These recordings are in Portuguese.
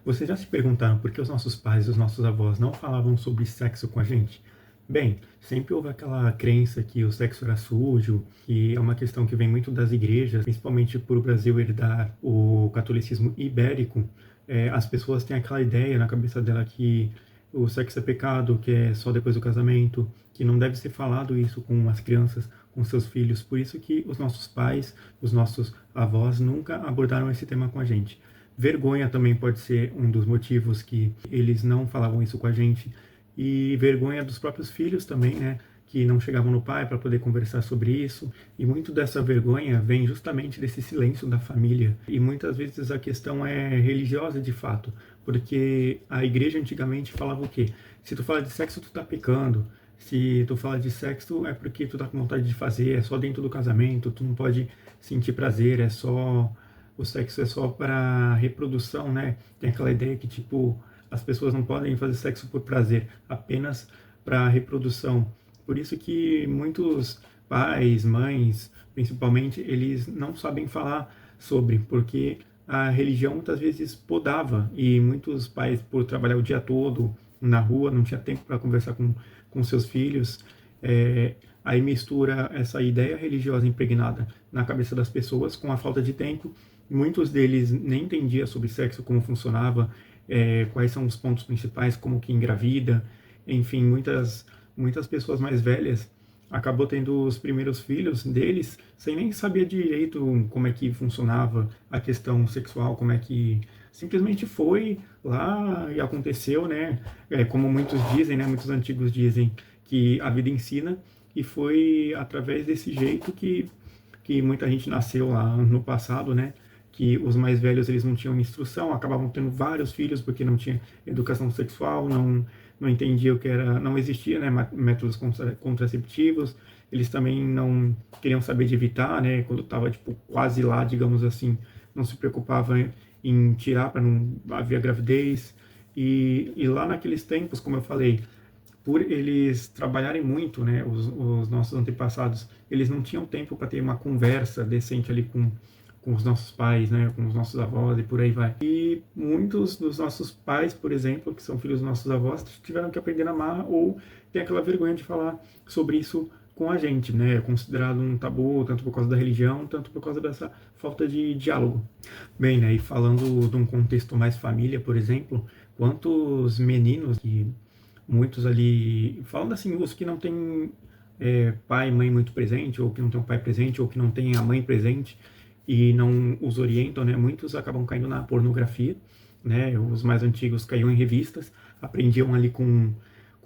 Vocês já se perguntaram por que os nossos pais e os nossos avós não falavam sobre sexo com a gente? Bem, sempre houve aquela crença que o sexo era sujo, que é uma questão que vem muito das igrejas, principalmente por o Brasil herdar o catolicismo ibérico. As pessoas têm aquela ideia na cabeça dela que o sexo é pecado, que é só depois do casamento, que não deve ser falado isso com as crianças, com seus filhos. Por isso que os nossos pais, os nossos avós nunca abordaram esse tema com a gente. Vergonha também pode ser um dos motivos que eles não falavam isso com a gente. E vergonha dos próprios filhos também, né? Que não chegavam no pai para poder conversar sobre isso. E muito dessa vergonha vem justamente desse silêncio da família. E muitas vezes a questão é religiosa de fato. Porque a igreja antigamente falava o quê? Se tu fala de sexo, tu tá pecando. Se tu fala de sexo, é porque tu tá com vontade de fazer, é só dentro do casamento, tu não pode sentir prazer, é só o sexo é só para reprodução, né? Tem aquela ideia que, tipo, as pessoas não podem fazer sexo por prazer, apenas para reprodução. Por isso que muitos pais, mães, principalmente, eles não sabem falar sobre, porque a religião muitas vezes podava, e muitos pais, por trabalhar o dia todo na rua, não tinha tempo para conversar com seus filhos, aí mistura essa ideia religiosa impregnada na cabeça das pessoas com a falta de tempo. Muitos deles nem entendiam sobre sexo, como funcionava, quais são os pontos principais, como que engravida, enfim, muitas pessoas mais velhas acabou tendo os primeiros filhos deles sem nem saber direito como é que funcionava a questão sexual, como é que simplesmente foi lá e aconteceu, né? Como muitos dizem, né? Muitos antigos dizem que a vida ensina, e foi através desse jeito que muita gente nasceu lá no passado, né? Que os mais velhos eles não tinham instrução, acabavam tendo vários filhos porque não tinha educação sexual, não entendia o que era, não existia, né, métodos contraceptivos. Eles também não queriam saber de evitar, né, quando estava tipo quase lá, digamos assim, não se preocupava em tirar para não haver gravidez. E lá naqueles tempos, como eu falei, por eles trabalharem muito, né, os nossos antepassados, eles não tinham tempo para ter uma conversa decente ali com os nossos pais, né, com os nossos avós e por aí vai. E muitos dos nossos pais, por exemplo, que são filhos dos nossos avós, tiveram que aprender a amar ou tem aquela vergonha de falar sobre isso com a gente, né? É considerado um tabu, tanto por causa da religião, tanto por causa dessa falta de diálogo. Bem, né, e falando de um contexto mais família, por exemplo, quantos meninos que muitos ali, falando assim, os que não têm pai e mãe muito presente, ou que não tem um pai presente, ou que não tem a mãe presente, e não os orientam, né? Muitos acabam caindo na pornografia, né? Os mais antigos caíam em revistas, aprendiam ali com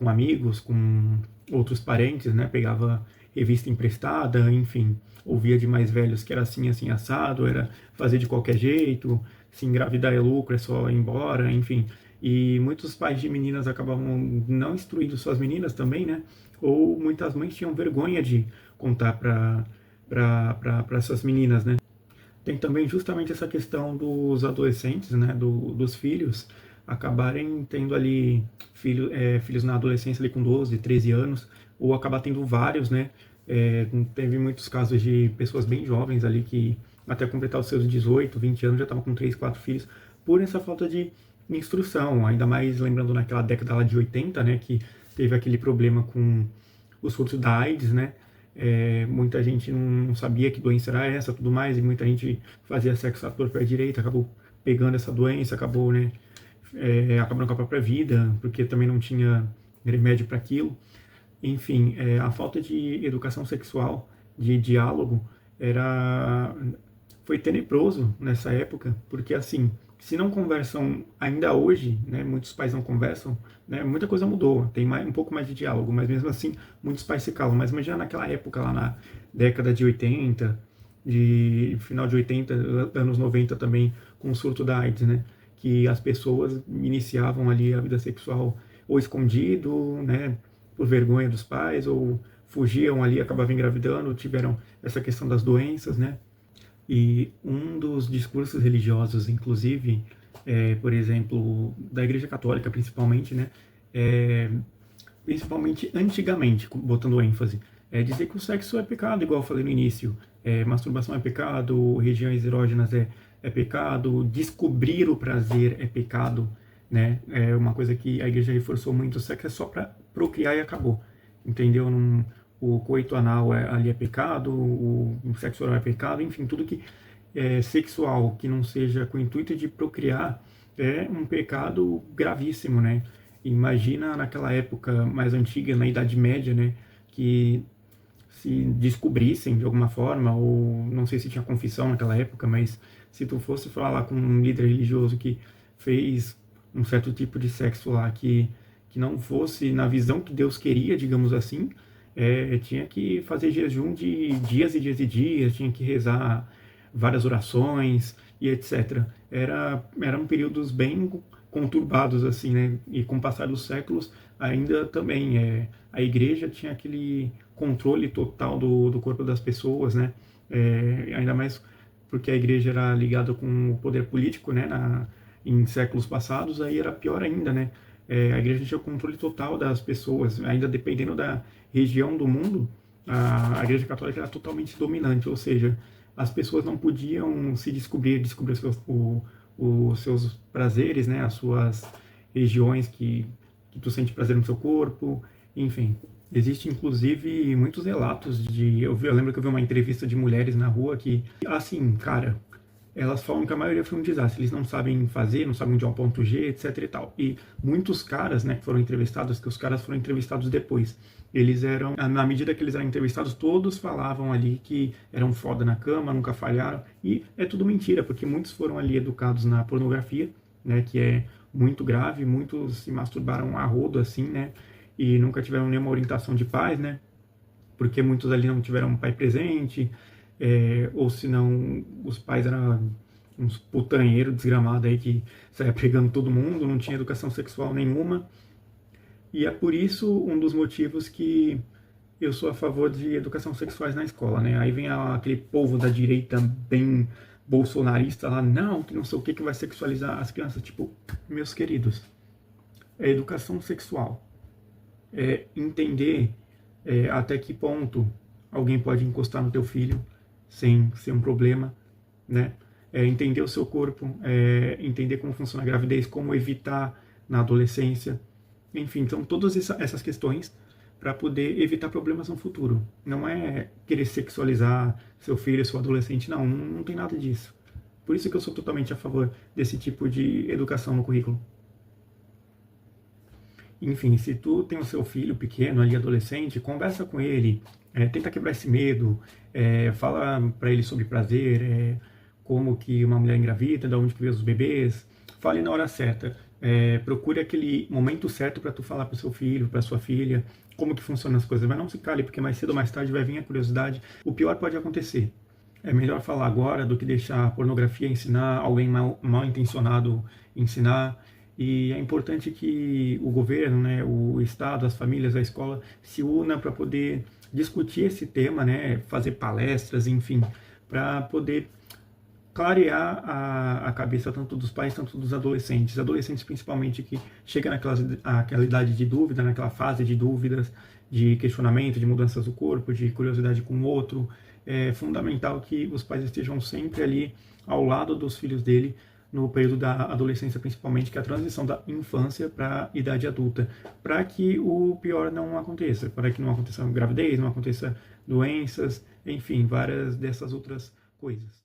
amigos, com outros parentes, né? Pegava revista emprestada, enfim, ouvia de mais velhos que era assim, assim, assado, era fazer de qualquer jeito, se engravidar é lucro, é só ir embora, enfim. E muitos pais de meninas acabavam não instruindo suas meninas também, né? Ou muitas mães tinham vergonha de contar para essas meninas, né? Tem também justamente essa questão dos adolescentes, né, dos filhos, acabarem tendo ali filhos na adolescência ali com 12, 13 anos, ou acabar tendo vários, né? Teve muitos casos de pessoas bem jovens ali que até completar os seus 18, 20 anos já estavam com 3, 4 filhos, por essa falta de instrução, ainda mais lembrando naquela década lá de 80, né, que teve aquele problema com o surto da AIDS, né? Muita gente não sabia que doença era essa, tudo mais, e muita gente fazia sexo à torta à direita, acabou pegando essa doença, acabou, né, acabando com a própria vida, porque também não tinha remédio para aquilo. Enfim, a falta de educação sexual, de diálogo, foi tenebroso nessa época, porque assim, se não conversam ainda hoje, né, muitos pais não conversam, né, muita coisa mudou, tem um pouco mais de diálogo, mas mesmo assim, muitos pais se calam. Mas imagina naquela época, lá na década de 80, de final de 80, anos 90 também, com o surto da AIDS, né, que as pessoas iniciavam ali a vida sexual ou escondido, né, por vergonha dos pais, ou fugiam ali, acabavam engravidando, tiveram essa questão das doenças, né. E um dos discursos religiosos, inclusive, por exemplo, da Igreja Católica principalmente, né, é, principalmente antigamente, botando ênfase, é dizer que o sexo é pecado, igual eu falei no início, masturbação é pecado, regiões erógenas é pecado, descobrir o prazer é pecado, né? É uma coisa que a igreja reforçou muito, o sexo é só para procriar e acabou, entendeu? O coito anal ali é pecado, o sexo oral é pecado, enfim, tudo que é sexual, que não seja com o intuito de procriar, é um pecado gravíssimo, né? Imagina naquela época mais antiga, na Idade Média, né? Que se descobrissem de alguma forma, ou não sei se tinha confissão naquela época, mas se tu fosse falar com um líder religioso que fez um certo tipo de sexo lá que não fosse na visão que Deus queria, digamos assim, tinha que fazer jejum de dias e dias e dias, tinha que rezar várias orações e etc. Eram períodos bem conturbados, assim, né? E com o passar dos séculos, ainda também a igreja tinha aquele controle total do corpo das pessoas, né? Ainda mais porque a igreja era ligada com o poder político, né? Em séculos passados, aí era pior ainda, né? A igreja tinha o controle total das pessoas, ainda dependendo da região do mundo, a igreja católica era totalmente dominante, ou seja, as pessoas não podiam se descobrir os seus prazeres, né? As suas regiões que tu sente prazer no seu corpo, enfim. Existe, inclusive, muitos relatos eu lembro que eu vi uma entrevista de mulheres na rua que, assim, cara, elas falam que a maioria foi um desastre. Eles não sabem fazer, não sabem onde é um ponto G, etc e tal. E muitos caras, né, que foram entrevistados, que os caras foram entrevistados depois. Eles eram, na medida que eles eram entrevistados, todos falavam ali que eram foda na cama, nunca falharam. E é tudo mentira, porque muitos foram ali educados na pornografia, né, que é muito grave. Muitos se masturbaram a rodo, assim, né, e nunca tiveram nenhuma orientação de pais, né, porque muitos ali não tiveram um pai presente, ou se não, os pais eram uns putanheiros desgramados aí que saia pegando todo mundo, não tinha educação sexual nenhuma. E é por isso um dos motivos que eu sou a favor de educação sexuais na escola, né? Aí vem aquele povo da direita bem bolsonarista lá, não, que não sei o que vai sexualizar as crianças. Tipo, meus queridos, é educação sexual. É entender até que ponto alguém pode encostar no teu filho sem ser um problema, né? Entender o seu corpo, entender como funciona a gravidez, como evitar na adolescência, enfim, então todas essas questões para poder evitar problemas no futuro. Não é querer sexualizar seu filho, seu adolescente, não tem nada disso. Por isso que eu sou totalmente a favor desse tipo de educação no currículo. Enfim, se tu tem o seu filho pequeno ali, adolescente, conversa com ele, tenta quebrar esse medo, fala para ele sobre prazer, como que uma mulher engravida, de onde que veio os bebês, fale na hora certa, procure aquele momento certo para tu falar para o seu filho, para sua filha, como que funcionam as coisas, mas não se cale, porque mais cedo ou mais tarde vai vir a curiosidade, o pior pode acontecer. É melhor falar agora do que deixar a pornografia ensinar, alguém mal intencionado ensinar. E é importante que o governo, né, o Estado, as famílias, a escola se unam para poder discutir esse tema, né, fazer palestras, enfim, para poder clarear a cabeça tanto dos pais, tanto dos adolescentes principalmente que chegam naquela idade de dúvida, naquela fase de dúvidas, de questionamento, de mudanças do corpo, de curiosidade com o outro. É fundamental que os pais estejam sempre ali ao lado dos filhos dele, no período da adolescência principalmente, que é a transição da infância para a idade adulta, para que o pior não aconteça, para que não aconteça gravidez, não aconteça doenças, enfim, várias dessas outras coisas.